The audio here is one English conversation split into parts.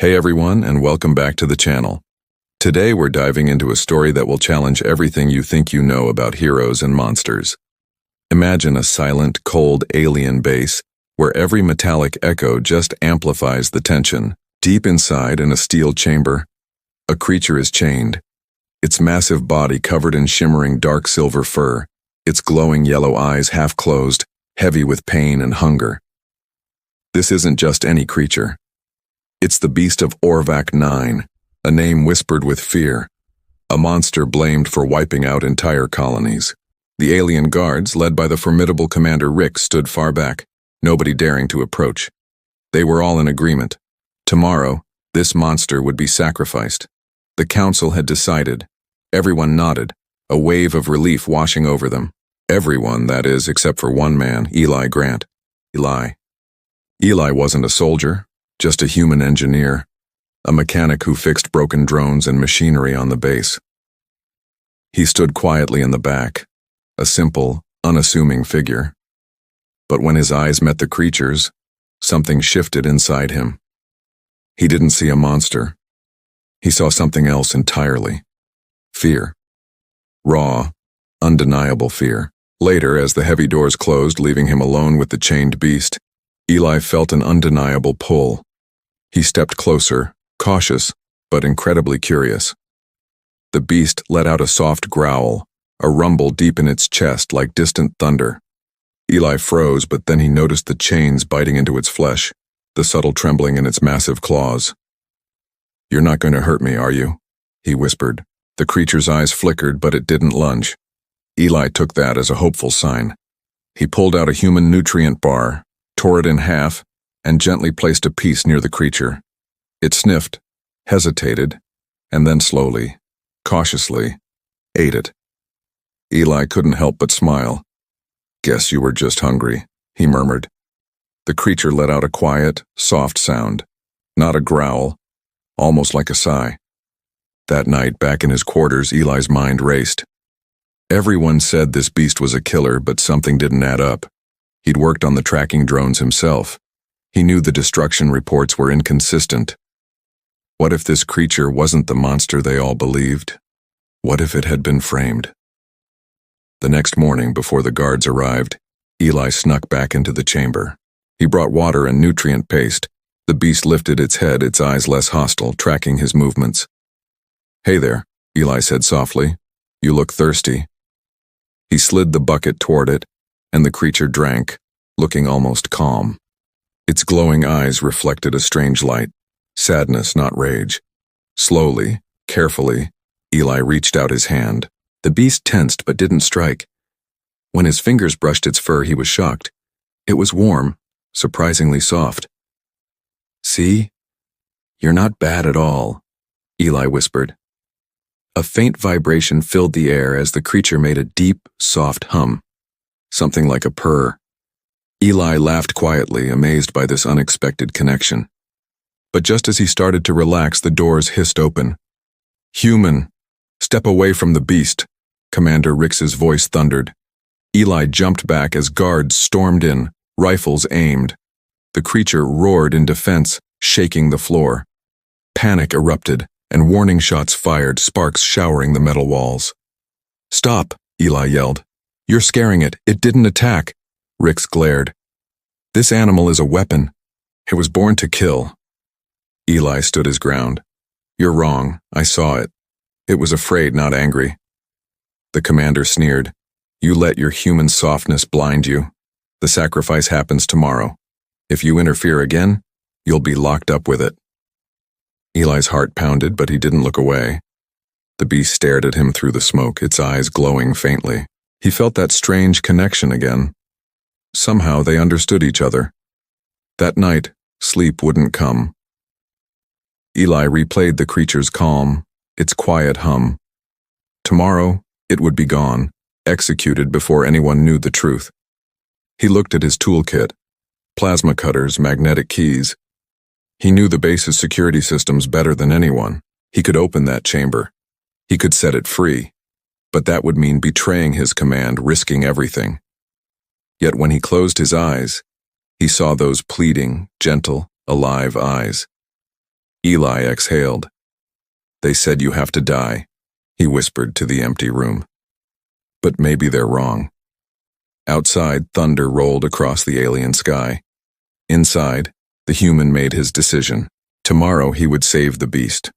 Hey everyone, and welcome back to the channel. Today we're diving into a story that will challenge everything you think you know about heroes and monsters. Imagine a silent, cold alien base where every metallic echo just amplifies the tension. Deep inside, in a steel chamber, a creature is chained, its massive body covered in shimmering dark silver fur, its glowing yellow eyes half closed, heavy with pain and hunger. This isn't just any creature. It's the beast of Orvac 9, a name whispered with fear, a monster blamed for wiping out entire colonies. The alien guards, led by the formidable Commander Rick, stood far back, nobody daring to approach. They were all in agreement. Tomorrow, this monster would be sacrificed. The council had decided. Everyone nodded, a wave of relief washing over them. Everyone, that is, except for one man, Eli Grant. Eli wasn't a soldier, just a human engineer, a mechanic who fixed broken drones and machinery on the base. He stood quietly in the back, a simple, unassuming figure. But when his eyes met the creature's, something shifted inside him. He didn't see a monster. He saw something else entirely. Fear. Raw, undeniable fear. Later, as the heavy doors closed, leaving him alone with the chained beast, Eli felt an undeniable pull. He stepped closer, cautious, but incredibly curious. The beast let out a soft growl, a rumble deep in its chest like distant thunder. Eli froze, but then he noticed the chains biting into its flesh, the subtle trembling in its massive claws. "You're not going to hurt me, are you?" he whispered. The creature's eyes flickered, but it didn't lunge. Eli took that as a hopeful sign. He pulled out a human nutrient bar, tore it in half, and gently placed a piece near the creature. It sniffed, hesitated, and then slowly, cautiously, ate it. Eli couldn't help but smile. "Guess you were just hungry," he murmured. The creature let out a quiet, soft sound, not a growl, almost like a sigh. That night, back in his quarters, Eli's mind raced. Everyone said this beast was a killer, but something didn't add up. He'd worked on the tracking drones himself. He knew the destruction reports were inconsistent. What if this creature wasn't the monster they all believed? What if it had been framed? The next morning, before the guards arrived, Eli snuck back into the chamber. He brought water and nutrient paste. The beast lifted its head, its eyes less hostile, tracking his movements. "Hey there," Eli said softly. "You look thirsty." He slid the bucket toward it, and the creature drank, looking almost calm. Its glowing eyes reflected a strange light, sadness, not rage. Slowly, carefully, Eli reached out his hand. The beast tensed but didn't strike. When his fingers brushed its fur, he was shocked. It was warm, surprisingly soft. "See? You're not bad at all," Eli whispered. A faint vibration filled the air as the creature made a deep, soft hum, something like a purr. Eli laughed quietly, amazed by this unexpected connection. But just as he started to relax, the doors hissed open. "Human, step away from the beast," Commander Rick's voice thundered. Eli jumped back as guards stormed in, rifles aimed. The creature roared in defense, shaking the floor. Panic erupted, and warning shots fired, sparks showering the metal walls. "Stop," Eli yelled. "You're scaring it. It didn't attack." Rix glared. "This animal is a weapon. It was born to kill." Eli stood his ground. "You're wrong. I saw it. It was afraid, not angry." The commander sneered. "You let your human softness blind you. The sacrifice happens tomorrow. If you interfere again, you'll be locked up with it." Eli's heart pounded, but he didn't look away. The beast stared at him through the smoke, its eyes glowing faintly. He felt that strange connection again. Somehow they understood each other. That night, sleep wouldn't come. Eli replayed the creature's calm, its quiet hum. Tomorrow, it would be gone, executed before anyone knew the truth. He looked at his toolkit, plasma cutters, magnetic keys. He knew the base's security systems better than anyone. He could open that chamber. He could set it free. But that would mean betraying his command, risking everything. Yet when he closed his eyes, he saw those pleading, gentle, alive eyes. Eli exhaled. "They said you have to die," he whispered to the empty room. But maybe they're wrong. Outside, thunder rolled across the alien sky. Inside, the human made his decision. Tomorrow he would save the beast.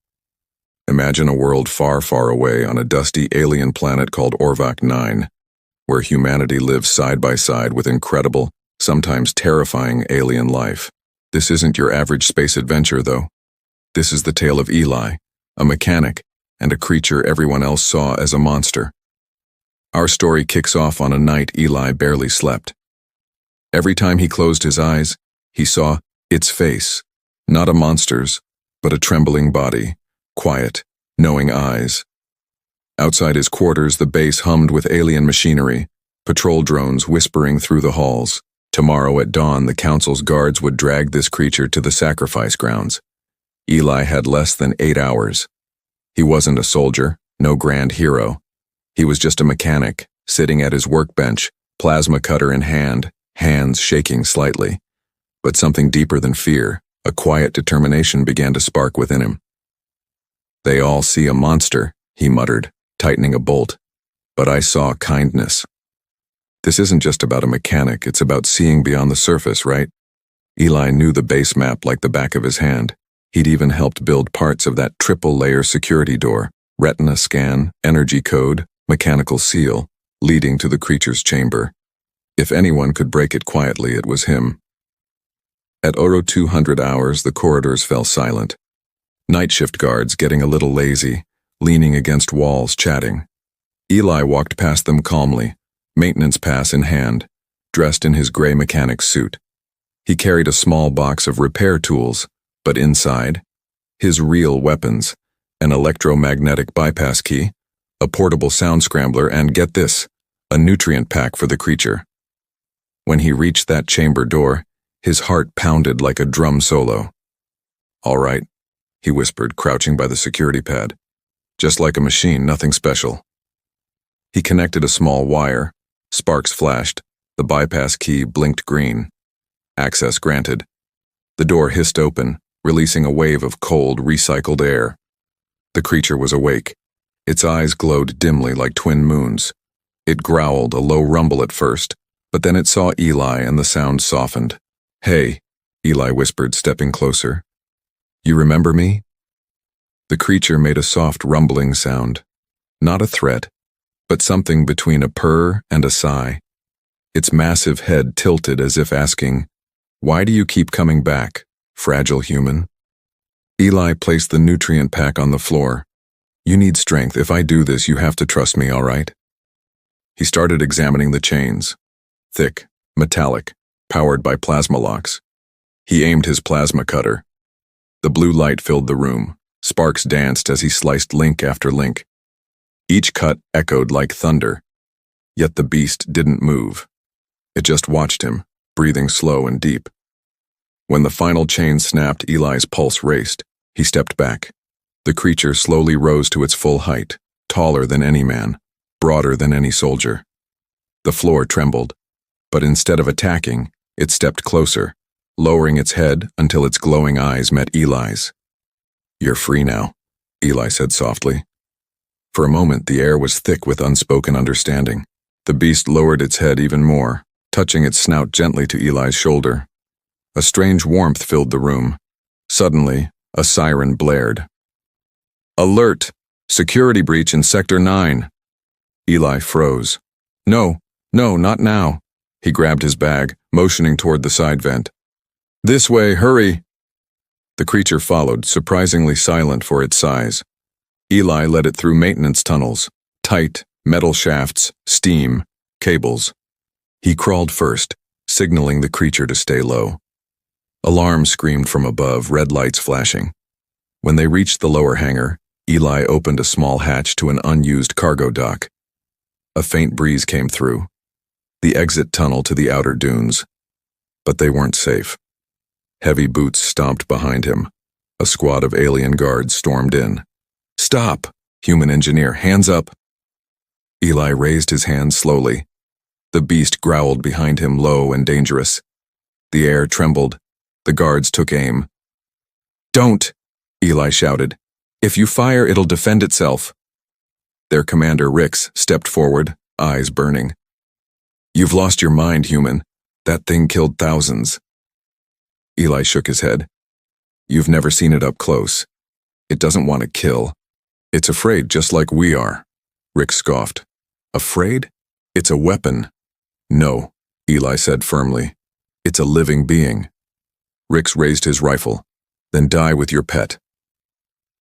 Imagine a world far, far away on a dusty alien planet called Orvac 9, where humanity lives side by side with incredible, sometimes terrifying alien life. This isn't your average space adventure, though. This is the tale of Eli, a mechanic, and a creature everyone else saw as a monster. Our story kicks off on a night Eli barely slept. Every time he closed his eyes, he saw its face, not a monster's, but a trembling body, quiet, knowing eyes. Outside his quarters, the base hummed with alien machinery, patrol drones whispering through the halls. Tomorrow at dawn, the council's guards would drag this creature to the sacrifice grounds. Eli had less than 8 hours. He wasn't a soldier, no grand hero. He was just a mechanic, sitting at his workbench, plasma cutter in hand, hands shaking slightly. But something deeper than fear, a quiet determination began to spark within him. "They all see a monster," he muttered, tightening a bolt. "But I saw kindness." This isn't just about a mechanic, it's about seeing beyond the surface, right? Eli knew the base map like the back of his hand. He'd even helped build parts of that triple-layer security door, retina scan, energy code, mechanical seal, leading to the creature's chamber. If anyone could break it quietly, it was him. At 0200 hours, the corridors fell silent. Night shift guards getting a little lazy, leaning against walls, chatting. Eli walked past them calmly, maintenance pass in hand, dressed in his gray mechanic's suit. He carried a small box of repair tools, but inside, his real weapons, an electromagnetic bypass key, a portable sound scrambler, and get this, a nutrient pack for the creature. When he reached that chamber door, his heart pounded like a drum solo. "All right," he whispered, crouching by the security pad. "Just like a machine, nothing special." He connected a small wire. Sparks flashed. The bypass key blinked green. Access granted. The door hissed open, releasing a wave of cold, recycled air. The creature was awake. Its eyes glowed dimly like twin moons. It growled, a low rumble at first, but then it saw Eli and the sound softened. "Hey," Eli whispered, stepping closer. "You remember me?" The creature made a soft rumbling sound. Not a threat, but something between a purr and a sigh. Its massive head tilted as if asking, "Why do you keep coming back, fragile human?" Eli placed the nutrient pack on the floor. "You need strength. If I do this, you have to trust me, all right?" He started examining the chains. Thick, metallic, powered by plasma locks. He aimed his plasma cutter. The blue light filled the room. Sparks danced as he sliced link after link. Each cut echoed like thunder. Yet the beast didn't move. It just watched him, breathing slow and deep. When the final chain snapped, Eli's pulse raced. He stepped back. The creature slowly rose to its full height, taller than any man, broader than any soldier. The floor trembled, but instead of attacking, it stepped closer, lowering its head until its glowing eyes met Eli's. "You're free now," Eli said softly. For a moment, the air was thick with unspoken understanding. The beast lowered its head even more, touching its snout gently to Eli's shoulder. A strange warmth filled the room. Suddenly, a siren blared. "Alert! Security breach in Sector 9. Eli froze. No, not now." He grabbed his bag, motioning toward the side vent. "This way, hurry!" The creature followed, surprisingly silent for its size. Eli led it through maintenance tunnels, tight, metal shafts, steam, cables. He crawled first, signaling the creature to stay low. Alarms screamed from above, red lights flashing. When they reached the lower hangar, Eli opened a small hatch to an unused cargo dock. A faint breeze came through. The exit tunnel to the outer dunes. But they weren't safe. Heavy boots stomped behind him. A squad of alien guards stormed in. "Stop! Human engineer, hands up!" Eli raised his hands slowly. The beast growled behind him, low and dangerous. The air trembled. The guards took aim. "Don't!" Eli shouted. "If you fire, it'll defend itself." Their commander, Rix, stepped forward, eyes burning. "You've lost your mind, human. That thing killed thousands." Eli shook his head. "You've never seen it up close. It doesn't want to kill. It's afraid just like we are." Rix scoffed. "Afraid? It's a weapon." "No," Eli said firmly. "It's a living being." Rix raised his rifle. "Then die with your pet."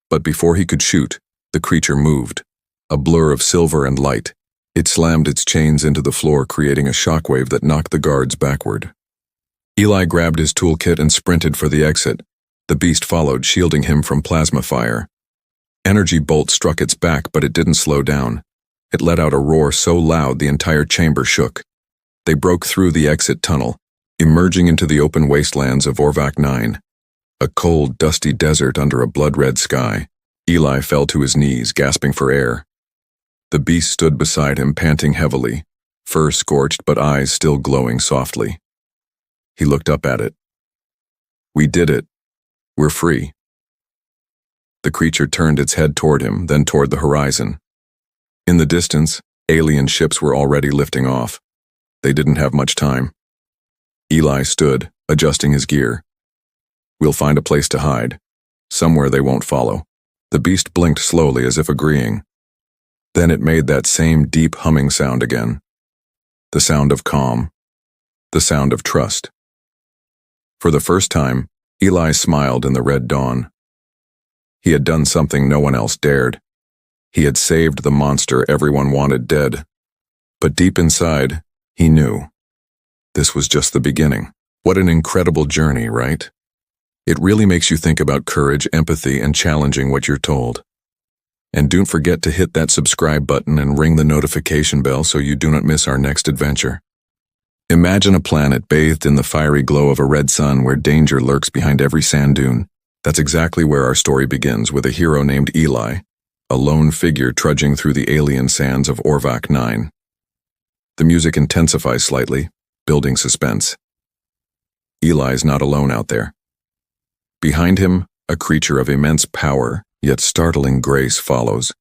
But before he could shoot, the creature moved. A blur of silver and light. It slammed its chains into the floor, creating a shockwave that knocked the guards backward. Eli grabbed his toolkit and sprinted for the exit. The beast followed, shielding him from plasma fire. Energy bolt struck its back, but it didn't slow down. It let out a roar so loud the entire chamber shook. They broke through the exit tunnel, emerging into the open wastelands of Orvac 9. A cold, dusty desert under a blood-red sky. Eli fell to his knees, gasping for air. The beast stood beside him, panting heavily, fur scorched but eyes still glowing softly. He looked up at it. "We did it. We're free." The creature turned its head toward him, then toward the horizon. In the distance, alien ships were already lifting off. They didn't have much time. Eli stood, adjusting his gear. "We'll find a place to hide. Somewhere they won't follow." The beast blinked slowly as if agreeing. Then it made that same deep humming sound again. The sound of calm. The sound of trust. For the first time, Eli smiled in the red dawn. He had done something no one else dared. He had saved the monster everyone wanted dead. But deep inside, he knew. This was just the beginning. What an incredible journey, right? It really makes you think about courage, empathy, and challenging what you're told. And don't forget to hit that subscribe button and ring the notification bell so you do not miss our next adventure. Imagine a planet bathed in the fiery glow of a red sun where danger lurks behind every sand dune. That's exactly where our story begins, with a hero named Eli, a lone figure trudging through the alien sands of Orvac 9. The music intensifies slightly, building suspense. Eli's not alone out there. Behind him, a creature of immense power, yet startling grace follows.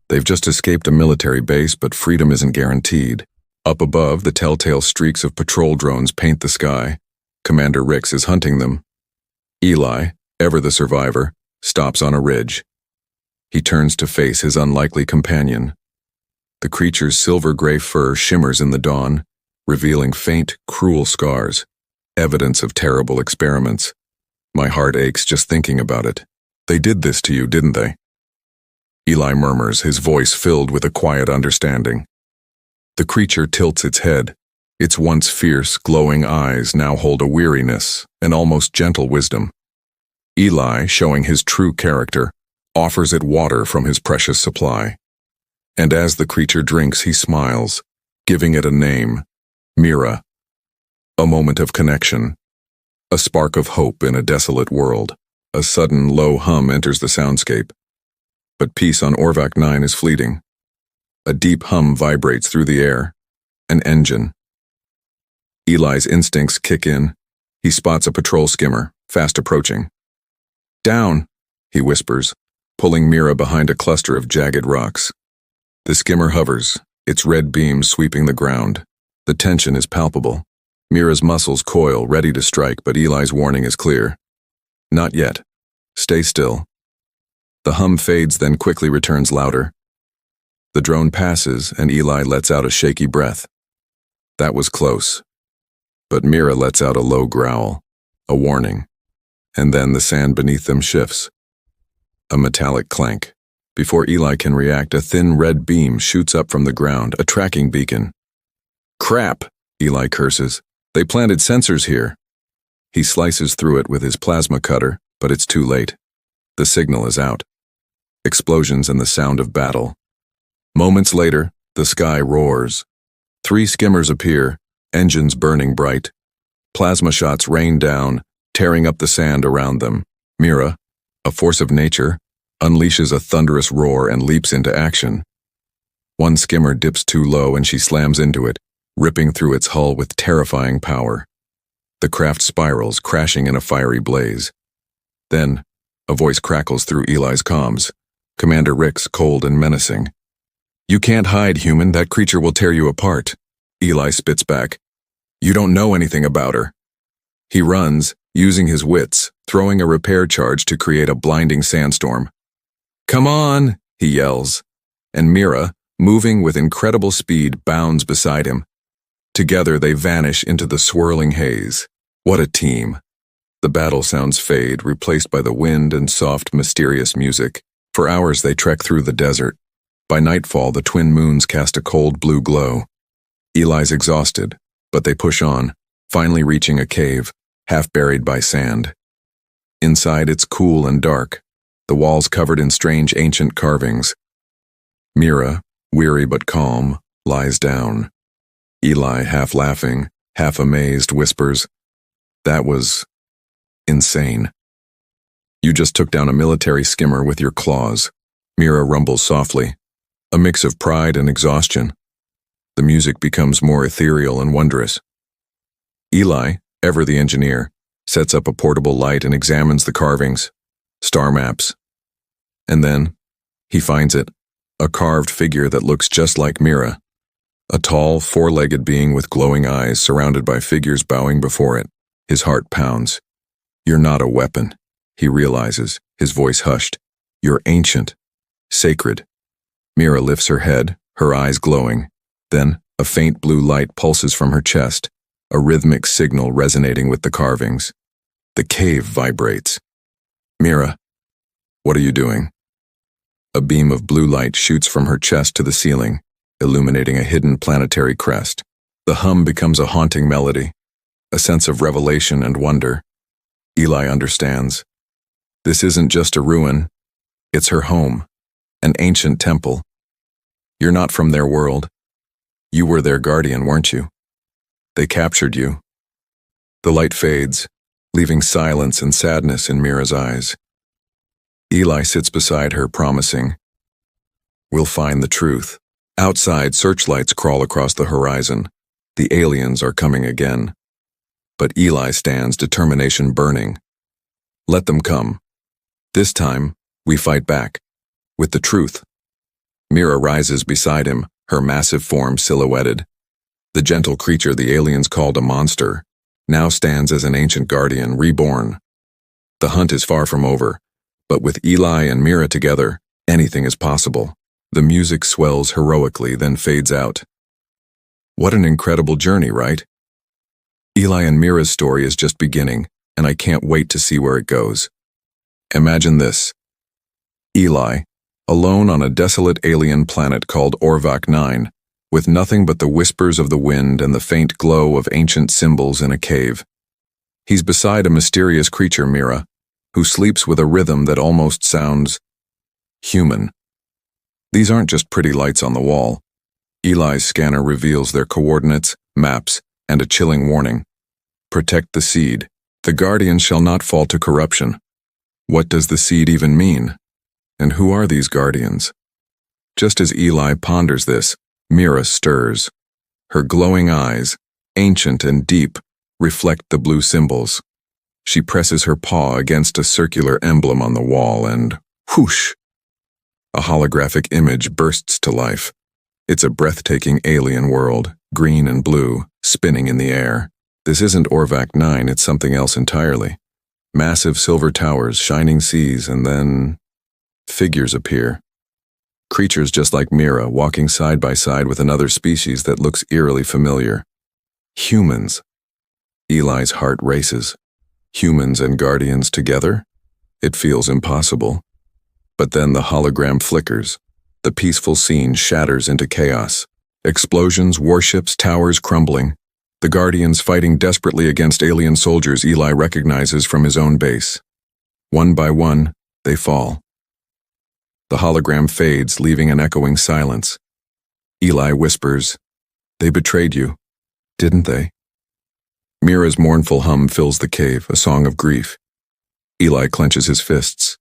They've just escaped a military base, but freedom isn't guaranteed. Up above, the telltale streaks of patrol drones paint the sky. Commander Rix is hunting them. Eli, ever the survivor, stops on a ridge. He turns to face his unlikely companion. The creature's silver-gray fur shimmers in the dawn, revealing faint, cruel scars, evidence of terrible experiments. My heart aches just thinking about it. "They did this to you, didn't they?" Eli murmurs, his voice filled with a quiet understanding. The creature tilts its head. Its once fierce, glowing eyes now hold a weariness, an almost gentle wisdom. Eli, showing his true character, offers it water from his precious supply. And as the creature drinks, he smiles, giving it a name, Mira. A moment of connection. A spark of hope in a desolate world. A sudden low hum enters the soundscape. But peace on Orvac 9 is fleeting. A deep hum vibrates through the air. An engine. Eli's instincts kick in. He spots a patrol skimmer, fast approaching. "Down," he whispers, pulling Mira behind a cluster of jagged rocks. The skimmer hovers, its red beams sweeping the ground. The tension is palpable. Mira's muscles coil, ready to strike, but Eli's warning is clear. "Not yet. Stay still." The hum fades, then quickly returns louder. The drone passes, and Eli lets out a shaky breath. That was close. But Mira lets out a low growl, a warning. And then the sand beneath them shifts. A metallic clank. Before Eli can react, a thin red beam shoots up from the ground, a tracking beacon. "Crap," Eli curses. "They planted sensors here." He slices through it with his plasma cutter, but it's too late. The signal is out. Explosions and the sound of battle. Moments later, the sky roars. 3 skimmers appear, engines burning bright. Plasma shots rain down, tearing up the sand around them. Mira, a force of nature, unleashes a thunderous roar and leaps into action. One skimmer dips too low and she slams into it, ripping through its hull with terrifying power. The craft spirals, crashing in a fiery blaze. Then, A voice crackles through Eli's comms. Commander Rick's cold and menacing. "You can't hide, human. That creature will tear you apart." Eli spits back. "You don't know anything about her." He runs, using his wits, throwing a repair charge to create a blinding sandstorm. "Come on," he yells, and Mira, moving with incredible speed, bounds beside him. Together they vanish into the swirling haze. What a team. The battle sounds fade, replaced by the wind and soft, mysterious music. For hours they trek through the desert. By nightfall, the twin moons cast a cold blue glow. Eli's exhausted, but they push on, finally reaching a cave, half buried by sand. Inside, it's cool and dark, the walls covered in strange ancient carvings. Mira, weary but calm, lies down. Eli, half laughing, half amazed, whispers, "That was insane." "You just took down a military skimmer with your claws." Mira rumbles softly, a mix of pride and exhaustion. The music becomes more ethereal and wondrous. Eli, ever the engineer, sets up a portable light and examines the carvings, star maps. And then, he finds it, a carved figure that looks just like Mira. A tall, four-legged being with glowing eyes surrounded by figures bowing before it. His heart pounds. "You're not a weapon," he realizes, his voice hushed. "You're ancient, sacred." Mira lifts her head, her eyes glowing. Then, a faint blue light pulses from her chest, a rhythmic signal resonating with the carvings. The cave vibrates. "Mira, what are you doing?" A beam of blue light shoots from her chest to the ceiling, illuminating a hidden planetary crest. The hum becomes a haunting melody, a sense of revelation and wonder. Eli understands. This isn't just a ruin, it's her home, an ancient temple. You're not from their world. You were their guardian, weren't you? They captured you. The light fades, leaving silence and sadness in Mira's eyes. Eli sits beside her, promising, "We'll find the truth." Outside, searchlights crawl across the horizon. The aliens are coming again. But Eli stands, determination burning. Let them come. This time, we fight back. With the truth. Mira rises beside him, her massive form silhouetted. The gentle creature the aliens called a monster now stands as an ancient guardian, reborn. The hunt is far from over, but with Eli and Mira together, anything is possible. The music swells heroically, then fades out. What an incredible journey, right? Eli and Mira's story is just beginning, and I can't wait to see where it goes. Imagine this. Eli, alone on a desolate alien planet called Orvac 9, with nothing but the whispers of the wind and the faint glow of ancient symbols in a cave. He's beside a mysterious creature, Mira, who sleeps with a rhythm that almost sounds human. These aren't just pretty lights on the wall. Eli's scanner reveals their coordinates, maps, and a chilling warning. Protect the seed. The guardian shall not fall to corruption. What does the seed even mean? And who are these guardians? Just as Eli ponders this, Mira stirs. Her glowing eyes, ancient and deep, reflect the blue symbols. She presses her paw against a circular emblem on the wall and, whoosh! A holographic image bursts to life. It's a breathtaking alien world, green and blue, spinning in the air. This isn't Orvac 9, it's something else entirely. Massive silver towers, shining seas, and then figures appear. Creatures just like Mira, walking side by side with another species that looks eerily familiar. Humans. Eli's heart races. Humans and guardians together? It feels impossible. But then the hologram flickers. The peaceful scene shatters into chaos. Explosions, warships, towers crumbling. The Guardians fighting desperately against alien soldiers Eli recognizes from his own base. One by one, they fall. The hologram fades, leaving an echoing silence. Eli whispers, "They betrayed you, didn't they?" Mira's mournful hum fills the cave, a song of grief. Eli clenches his fists.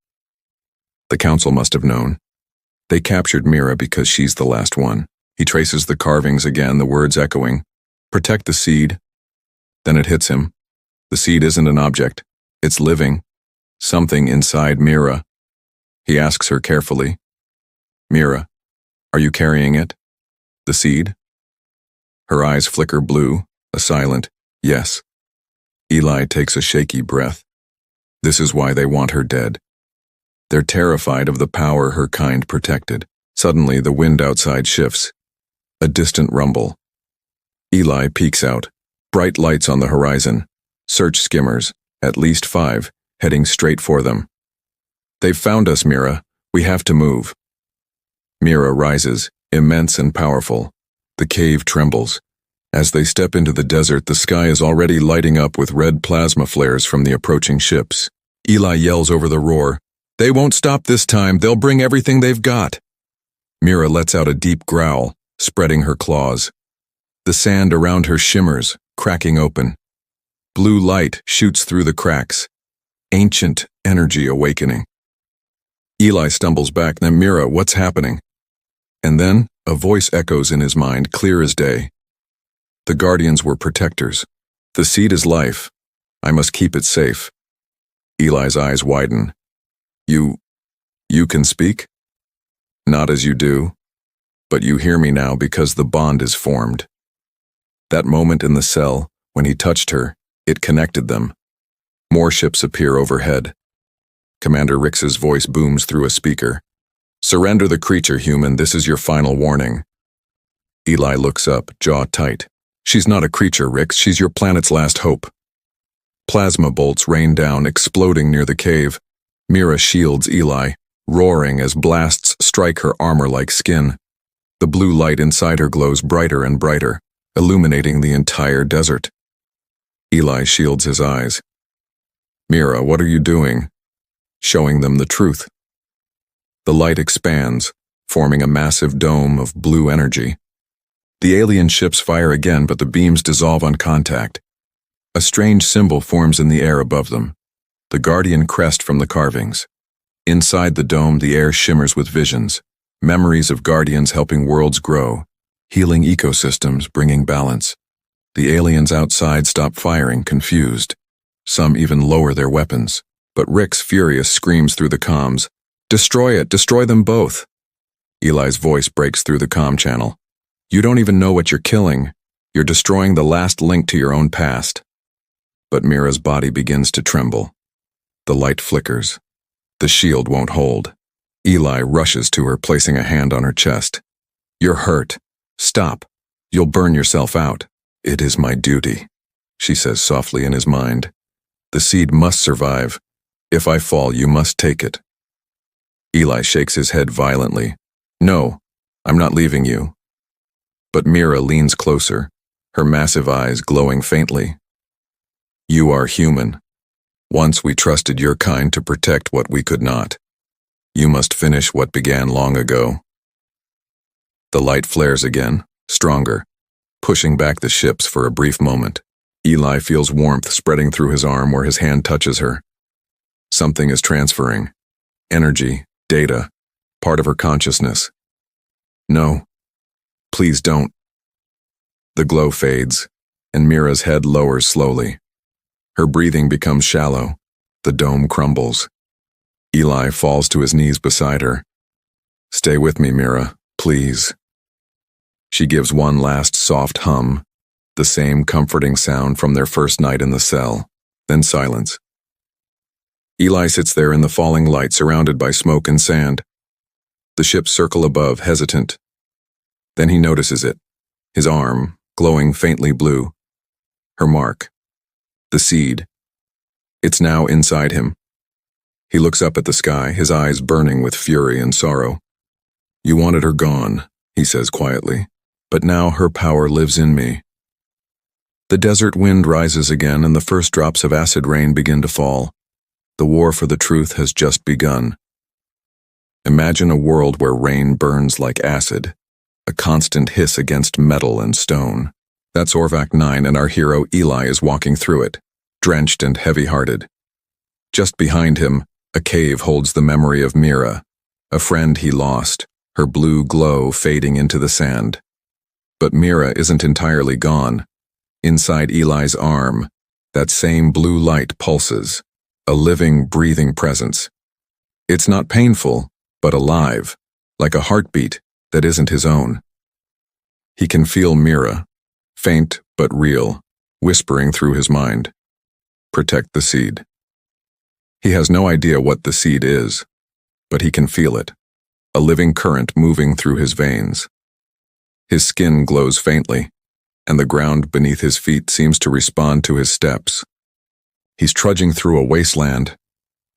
The council must have known. They captured Mira because she's the last one. He traces the carvings again, the words echoing. Protect the seed. Then it hits him. The seed isn't an object. It's living. Something inside Mira. He asks her carefully, Mira, are you carrying it? The seed? Her eyes flicker blue, a silent, yes. Eli takes a shaky breath. This is why they want her dead. They're terrified of the power her kind protected. Suddenly, the wind outside shifts. A distant rumble. Eli peeks out. Bright lights on the horizon. Search skimmers, at least 5, heading straight for them. They've found us, Mira. We have to move. Mira rises, immense and powerful. The cave trembles. As they step into the desert, the sky is already lighting up with red plasma flares from the approaching ships. Eli yells over the roar, They won't stop this time, they'll bring everything they've got. Mira lets out a deep growl, spreading her claws. The sand around her shimmers, cracking open. Blue light shoots through the cracks. Ancient energy awakening. Eli stumbles back, then Mira, what's happening? And then, a voice echoes in his mind, clear as day. The Guardians were protectors. The seed is life. I must keep it safe. Eli's eyes widen. You can speak? Not as you do. But you hear me now because the bond is formed. That moment in the cell, when he touched her, it connected them. More ships appear overhead. Commander Rix's voice booms through a speaker. Surrender the creature, human, this is your final warning. Eli looks up, jaw tight. She's not a creature, Rix, she's your planet's last hope. Plasma bolts rain down, exploding near the cave. Mira shields Eli, roaring as blasts strike her armor like skin. The blue light inside her glows brighter and brighter, illuminating the entire desert. Eli shields his eyes. Mira, what are you doing? Showing them the truth. The light expands, forming a massive dome of blue energy. The alien ships fire again, but the beams dissolve on contact. A strange symbol forms in the air above them, the Guardian crest from the carvings. Inside the dome, the air shimmers with visions, memories of Guardians helping worlds grow, healing ecosystems, bringing balance. The aliens outside stop firing, confused. Some even lower their weapons. But Rix, furious, screams through the comms, Destroy it, destroy them both. Eli's voice breaks through the comm channel. You don't even know what you're killing. You're destroying the last link to your own past. But Mira's body begins to tremble. The light flickers. The shield won't hold. Eli rushes to her, placing a hand on her chest. You're hurt. Stop. You'll burn yourself out. It is my duty, she says softly in his mind. The seed must survive. If I fall, you must take it. Eli shakes his head violently. No, I'm not leaving you. But Mira leans closer, her massive eyes glowing faintly. You are human. Once we trusted your kind to protect what we could not. You must finish what began long ago. The light flares again, stronger, pushing back the ships for a brief moment. Eli feels warmth spreading through his arm where his hand touches her. Something is transferring. Energy, data, part of her consciousness. No. Please don't. The glow fades, and Mira's head lowers slowly. Her breathing becomes shallow. The dome crumbles. Eli falls to his knees beside her. Stay with me, Mira, please. She gives one last soft hum, the same comforting sound from their first night in the cell, then silence. Eli sits there in the falling light, surrounded by smoke and sand. The ships circle above, hesitant. Then he notices it, his arm, glowing faintly blue. Her mark. The seed. It's now inside him. He looks up at the sky, his eyes burning with fury and sorrow. You wanted her gone, he says quietly, but now her power lives in me. The desert wind rises again, and the first drops of acid rain begin to fall. The war for the truth has just begun. Imagine a world where rain burns like acid, a constant hiss against metal and stone. That's Orvac 9, and our hero Eli is walking through it, drenched and heavy-hearted. Just behind him, a cave holds the memory of Mira, a friend he lost, her blue glow fading into the sand. But Mira isn't entirely gone. Inside Eli's arm, that same blue light pulses. a living, breathing presence. It's not painful, but alive, like a heartbeat that isn't his own. He can feel Mira, faint but real, whispering through his mind. Protect the seed. He has no idea what the seed is, but he can feel it, a living current moving through his veins. His skin glows faintly, and the ground beneath his feet seems to respond to his steps. He's trudging through a wasteland,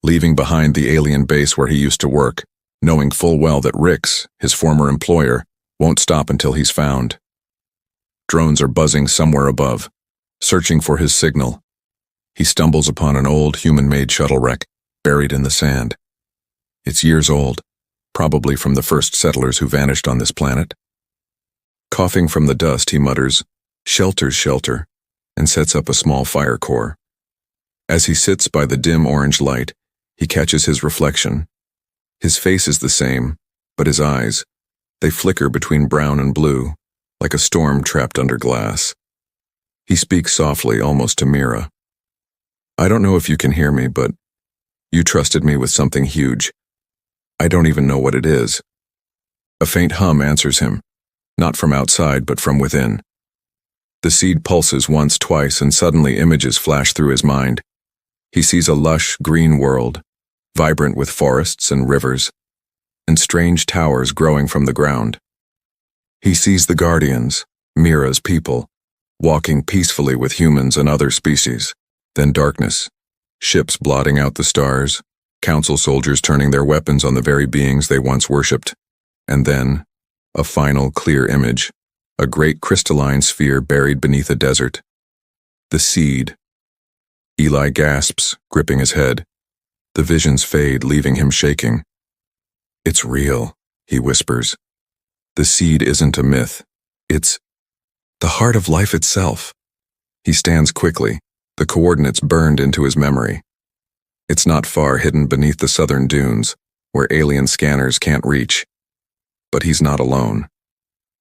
leaving behind the alien base where he used to work, knowing full well that Rix, his former employer, won't stop until he's found. Drones are buzzing somewhere above, searching for his signal. He stumbles upon an old human-made shuttle wreck buried in the sand. It's years old, probably from the first settlers who vanished on this planet. Coughing from the dust, he mutters, "Shelter, shelter," and sets up a small fire core. As he sits by the dim orange light, he catches his reflection. His face is the same, but his eyes, they flicker between brown and blue, like a storm trapped under glass. He speaks softly, almost to Mira. "I don't know if you can hear me, but you trusted me with something huge. I don't even know what it is." A faint hum answers him, not from outside, but from within. The seed pulses once, twice, and suddenly images flash through his mind. He sees a lush, green world, vibrant with forests and rivers, and strange towers growing from the ground. He sees the Guardians, Mira's people, walking peacefully with humans and other species. Then darkness, ships blotting out the stars, council soldiers turning their weapons on the very beings they once worshipped. And then, a final clear image, a great crystalline sphere buried beneath a desert. The seed. Eli gasps, gripping his head. The visions fade, leaving him shaking. "It's real," he whispers. "The seed isn't a myth. It's the heart of life itself." He stands quickly, the coordinates burned into his memory. It's not far, hidden beneath the southern dunes, where alien scanners can't reach. But he's not alone.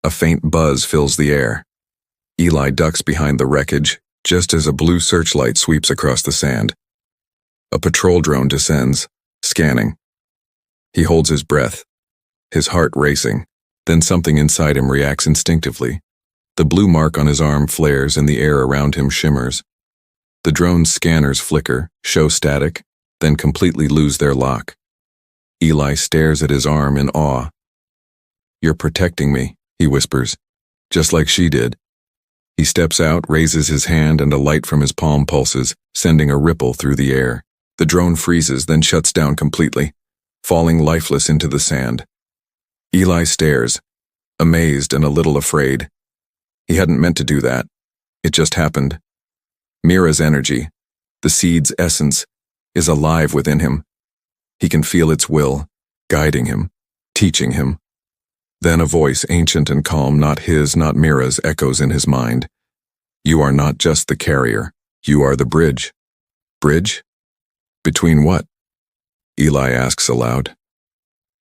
A faint buzz fills the air. Eli ducks behind the wreckage, just as a blue searchlight sweeps across the sand. A patrol drone descends, scanning. He holds his breath, his heart racing. Then something inside him reacts instinctively. The blue mark on his arm flares and the air around him shimmers. The drone's scanners flicker, show static, then completely lose their lock. Eli stares at his arm in awe. "You're protecting me," he whispers, "just like she did." He steps out, raises his hand, and a light from his palm pulses, sending a ripple through the air. The drone freezes, then shuts down completely, falling lifeless into the sand. Eli stares, amazed and a little afraid. He hadn't meant to do that. It just happened. Mira's energy, the seed's essence, is alive within him. He can feel its will, guiding him, teaching him. Then a voice, ancient and calm, not his, not Mira's, echoes in his mind. "You are not just the carrier. You are the bridge." "Bridge? Between what?" Eli asks aloud.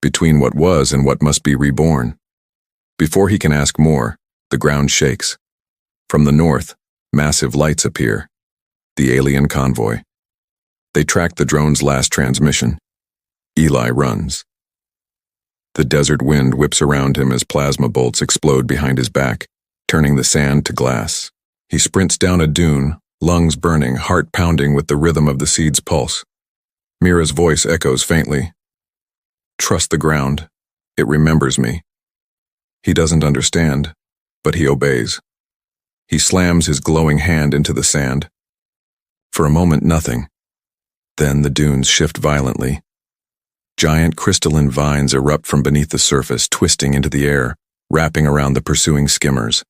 "Between what was and what must be reborn." Before he can ask more, the ground shakes. From the north, massive lights appear. The alien convoy. They track the drone's last transmission. Eli runs. The desert wind whips around him as plasma bolts explode behind his back, turning the sand to glass. He sprints down a dune, lungs burning, heart pounding with the rhythm of the seed's pulse. Mira's voice echoes faintly. "Trust the ground. It remembers me." He doesn't understand, but he obeys. He slams his glowing hand into the sand. For a moment, nothing. Then the dunes shift violently. Giant crystalline vines erupt from beneath the surface, twisting into the air, wrapping around the pursuing skimmers.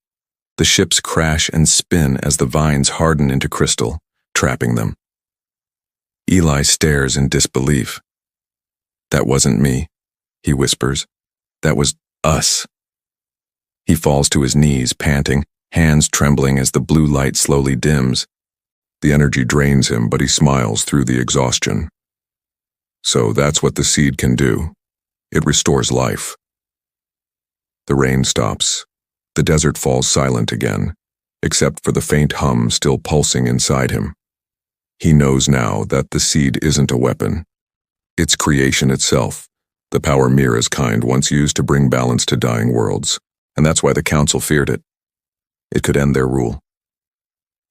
The ships crash and spin as the vines harden into crystal, trapping them. Eli stares in disbelief. "That wasn't me," he whispers. "That was us." He falls to his knees, panting, hands trembling as the blue light slowly dims. The energy drains him, but he smiles through the exhaustion. So that's what the seed can do. It restores life. The rain stops. The desert falls silent again, except for the faint hum still pulsing inside him. He knows now that the seed isn't a weapon. It's creation itself, the power Mira's kind once used to bring balance to dying worlds, and that's why the Council feared it. It could end their rule.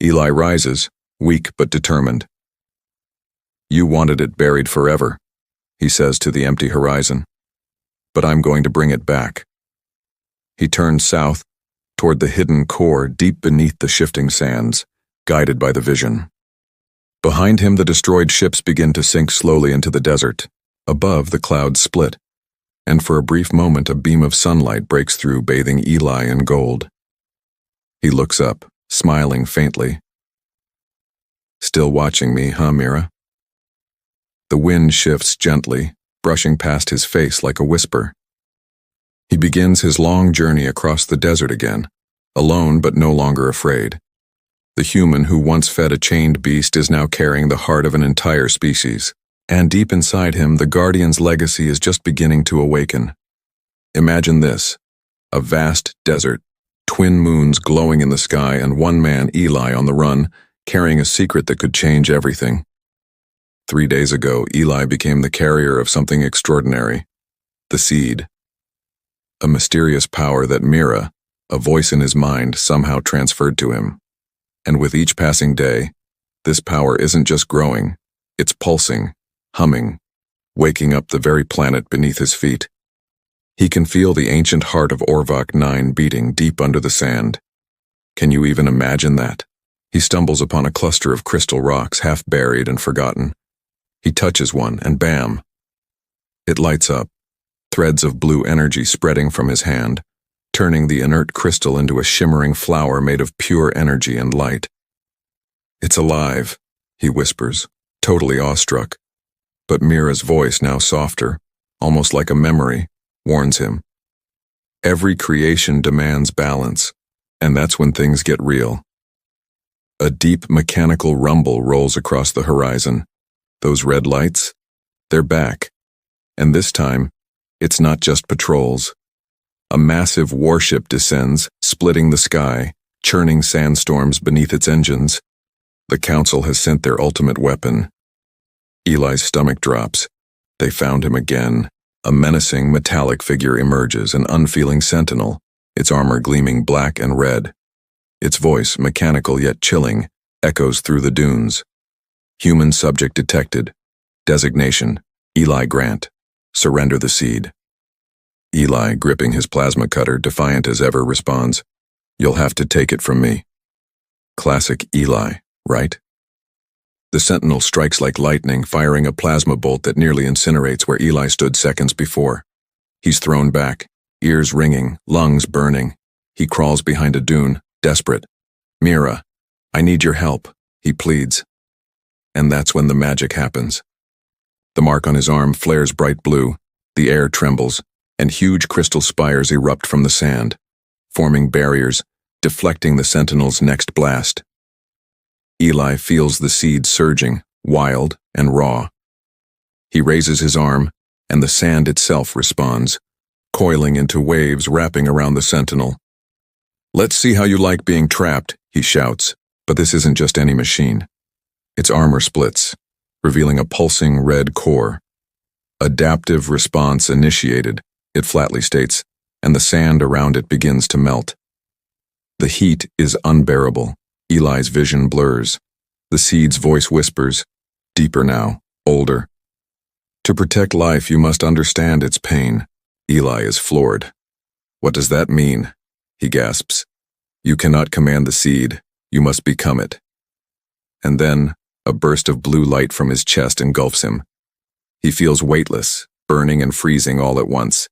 Eli rises, weak but determined. "You wanted it buried forever," he says to the empty horizon. "But I'm going to bring it back." He turns south, toward the hidden core deep beneath the shifting sands, guided by the vision. Behind him, the destroyed ships begin to sink slowly into the desert. Above, the clouds split, and for a brief moment a beam of sunlight breaks through, bathing Eli in gold. He looks up, smiling faintly. "Still watching me, huh, Mira?" The wind shifts gently, brushing past his face like a whisper. He begins his long journey across the desert again, alone but no longer afraid. The human who once fed a chained beast is now carrying the heart of an entire species, and deep inside him, the Guardian's legacy is just beginning to awaken. Imagine this: a vast desert, twin moons glowing in the sky, and one man, Eli, on the run, carrying a secret that could change everything. 3 days ago, Eli became the carrier of something extraordinary: the seed. A mysterious power that Mira, a voice in his mind, somehow transferred to him. And with each passing day, this power isn't just growing, it's pulsing, humming, waking up the very planet beneath his feet. He can feel the ancient heart of Orvok 9 beating deep under the sand. Can you even imagine that? He stumbles upon a cluster of crystal rocks, half buried and forgotten. He touches one, and bam! It lights up, threads of blue energy spreading from his hand, turning the inert crystal into a shimmering flower made of pure energy and light. "It's alive," he whispers, totally awestruck. But Mira's voice, now softer, almost like a memory, warns him. Every creation demands balance, and that's when things get real. A deep mechanical rumble rolls across the horizon. Those red lights? They're back. And this time, it's not just patrols. A massive warship descends, splitting the sky, churning sandstorms beneath its engines. The Council has sent their ultimate weapon. Eli's stomach drops. They found him again. A menacing metallic figure emerges, an unfeeling sentinel, its armor gleaming black and red. Its voice, mechanical yet chilling, echoes through the dunes. "Human subject detected. Designation: Eli Grant. Surrender the seed." Eli, gripping his plasma cutter, defiant as ever, responds, "You'll have to take it from me." Classic Eli, right? The sentinel strikes like lightning, firing a plasma bolt that nearly incinerates where Eli stood seconds before. He's thrown back, ears ringing, lungs burning. He crawls behind a dune, desperate. "Mira, I need your help," he pleads. And that's when the magic happens. The mark on his arm flares bright blue, the air trembles, and huge crystal spires erupt from the sand, forming barriers, deflecting the sentinel's next blast. Eli feels the seed surging, wild and raw. He raises his arm, and the sand itself responds, coiling into waves wrapping around the sentinel. "Let's see how you like being trapped," he shouts, but this isn't just any machine. Its armor splits, revealing a pulsing red core. "Adaptive response initiated," it flatly states, and the sand around it begins to melt. The heat is unbearable. Eli's vision blurs. The seed's voice whispers, deeper now, older. "To protect life, you must understand its pain." Eli is floored. "What does that mean?" he gasps. "You cannot command the seed, you must become it." And then, a burst of blue light from his chest engulfs him. He feels weightless, burning and freezing all at once.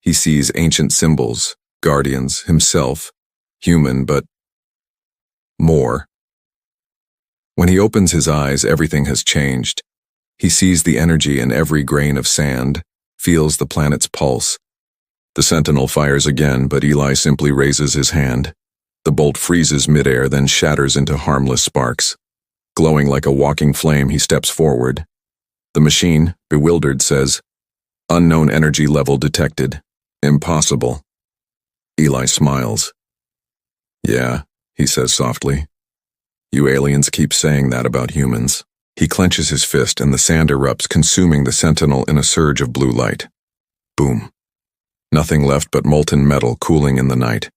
He sees ancient symbols, guardians, himself, human, but more. When he opens his eyes, everything has changed. He sees the energy in every grain of sand, feels the planet's pulse. The sentinel fires again, but Eli simply raises his hand. The bolt freezes midair, then shatters into harmless sparks. Glowing like a walking flame, he steps forward. The machine, bewildered, says, "Unknown energy level detected. Impossible." Eli smiles. "Yeah," he says softly. You aliens keep saying that about humans. He clenches his fist and the sand erupts, consuming the sentinel in a surge of blue light. Boom. Nothing left but molten metal cooling in the night.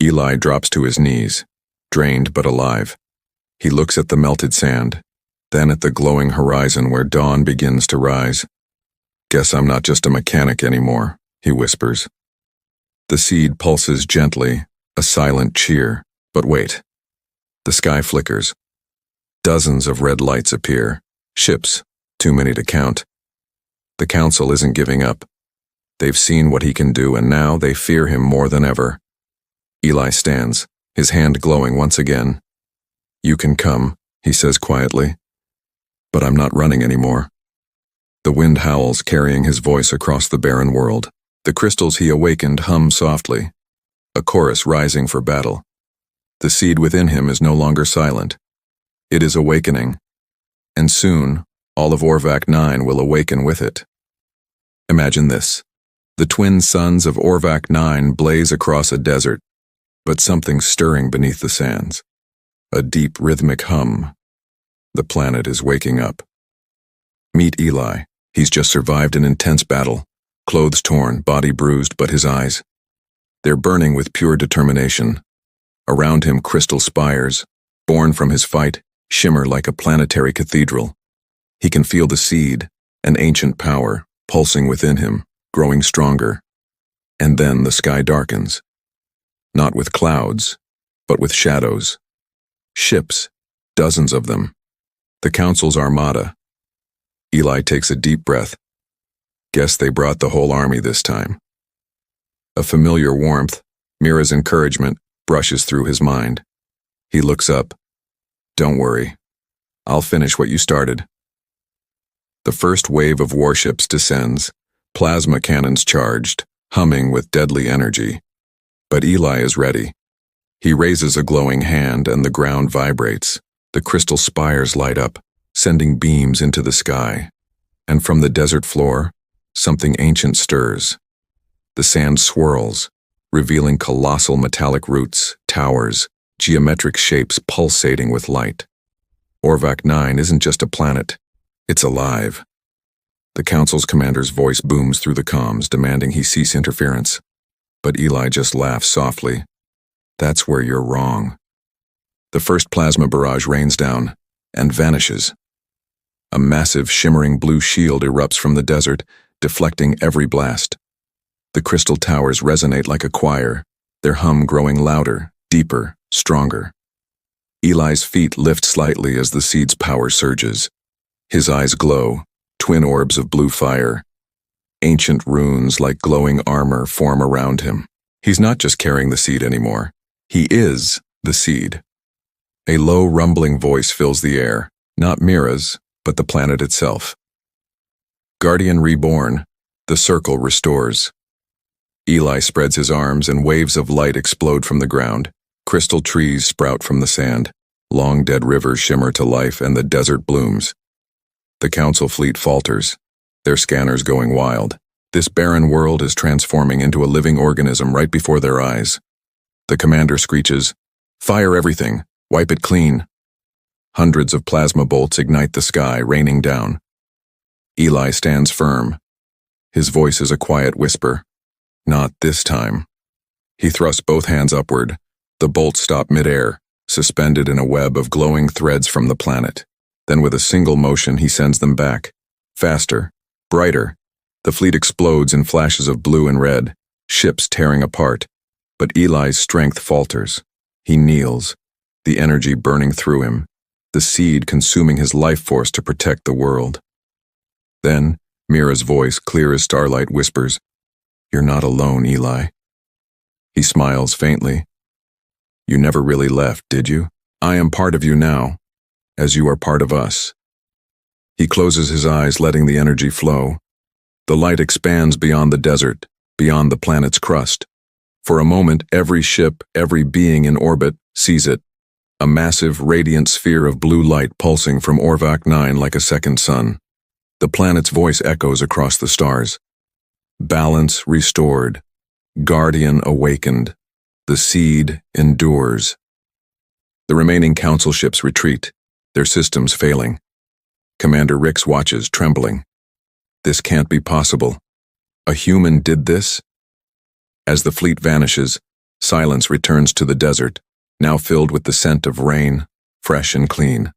Eli drops to his knees, drained but alive. He looks at the melted sand, then at the glowing horizon where dawn begins to rise. Guess I'm not just a mechanic anymore, he whispers. The seed pulses gently, a silent cheer. But wait. The sky flickers. Dozens of red lights appear. Ships, too many to count. The council isn't giving up. They've seen what he can do, and now they fear him more than ever. Eli stands, his hand glowing once again. You can come, he says quietly. But I'm not running anymore. The wind howls, carrying his voice across the barren world. The crystals he awakened hum softly, a chorus rising for battle. The seed within him is no longer silent. It is awakening. And soon, all of Orvac 9 will awaken with it. Imagine this. The twin suns of Orvac 9 blaze across a desert, but something's stirring beneath the sands. A deep rhythmic hum. The planet is waking up. Meet Eli. He's just survived an intense battle. Clothes torn, body bruised, but his eyes, they're burning with pure determination. Around him, crystal spires, born from his fight, shimmer like a planetary cathedral. He can feel the seed, an ancient power, pulsing within him, growing stronger. And then the sky darkens. Not with clouds, but with shadows. Ships, dozens of them. The Council's armada. Eli takes a deep breath. Guess they brought the whole army this time. A familiar warmth, Mira's encouragement, brushes through his mind. He looks up. Don't worry. I'll finish what you started. The first wave of warships descends, plasma cannons charged, humming with deadly energy. But Eli is ready. He raises a glowing hand and the ground vibrates. The crystal spires light up, sending beams into the sky. And from the desert floor, something ancient stirs. The sand swirls, revealing colossal metallic roots, towers, geometric shapes pulsating with light. Orvac 9 isn't just a planet, it's alive. The Council's commander's voice booms through the comms, demanding he cease interference. But Eli just laughs softly. That's where you're wrong. The first plasma barrage rains down and vanishes. A massive, shimmering blue shield erupts from the desert, deflecting every blast. The crystal towers resonate like a choir, their hum growing louder, deeper, stronger. Eli's feet lift slightly as the seed's power surges. His eyes glow, twin orbs of blue fire. Ancient runes like glowing armor form around him. He's not just carrying the seed anymore. He is the seed. A low, rumbling voice fills the air, not Mira's, but the planet itself. Guardian reborn, the circle restores. Eli spreads his arms and waves of light explode from the ground. Crystal trees sprout from the sand. Long dead rivers shimmer to life and the desert blooms. The Council fleet falters, their scanners going wild. This barren world is transforming into a living organism right before their eyes. The commander screeches, "Fire everything, wipe it clean." Hundreds of plasma bolts ignite the sky, raining down. Eli stands firm. His voice is a quiet whisper. Not this time. He thrusts both hands upward. The bolts stop midair, suspended in a web of glowing threads from the planet. Then with a single motion he sends them back. Faster, brighter. The fleet explodes in flashes of blue and red, ships tearing apart. But Eli's strength falters. He kneels, the energy burning through him, the seed consuming his life force to protect the world. Then, Mira's voice, clear as starlight, whispers, "You're not alone, Eli." He smiles faintly. "You never really left, did you? I am part of you now, as you are part of us." He closes his eyes, letting the energy flow. The light expands beyond the desert, beyond the planet's crust. For a moment, every ship, every being in orbit sees it. A massive, radiant sphere of blue light pulsing from Orvac 9 like a second sun. The planet's voice echoes across the stars. Balance restored. Guardian awakened. The seed endures. The remaining council ships retreat, their systems failing. Commander Rix watches, trembling. This can't be possible. A human did this? As the fleet vanishes, silence returns to the desert, now filled with the scent of rain, fresh and clean.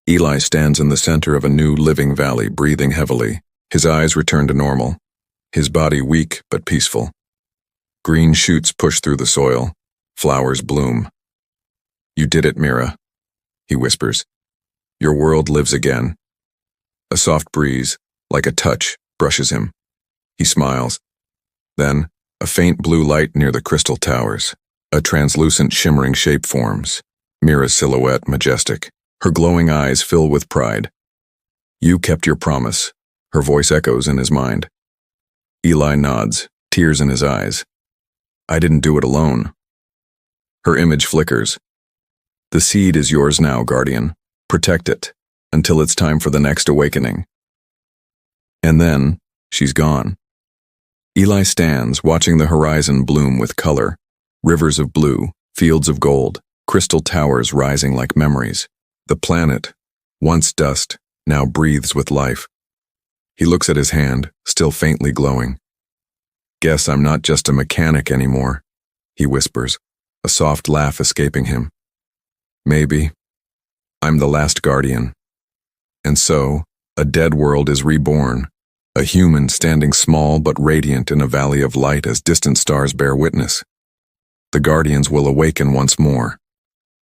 Eli stands in the center of a new living valley, breathing heavily. His eyes return to normal, his body weak but peaceful. Green shoots push through the soil, flowers bloom. "You did it, Mira," he whispers. "Your world lives again." A soft breeze, like a touch, brushes him. He smiles. Then, a faint blue light near the crystal towers. A translucent shimmering shape forms, Mira's silhouette majestic. Her glowing eyes fill with pride. "You kept your promise," her voice echoes in his mind. Eli nods, tears in his eyes. "I didn't do it alone." Her image flickers. "The seed is yours now, Guardian. Protect it, until it's time for the next awakening." And then, she's gone. Eli stands, watching the horizon bloom with color. Rivers of blue, fields of gold, crystal towers rising like memories. The planet, once dust, now breathes with life. He looks at his hand, still faintly glowing. "Guess I'm not just a mechanic anymore," he whispers, a soft laugh escaping him. "Maybe. I'm the last Guardian." And so, a dead world is reborn, a human standing small but radiant in a valley of light as distant stars bear witness. The Guardians will awaken once more.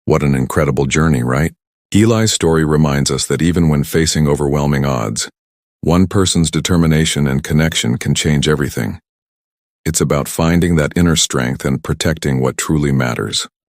What an incredible journey, right? Eli's story reminds us that even when facing overwhelming odds, one person's determination and connection can change everything. It's about finding that inner strength and protecting what truly matters.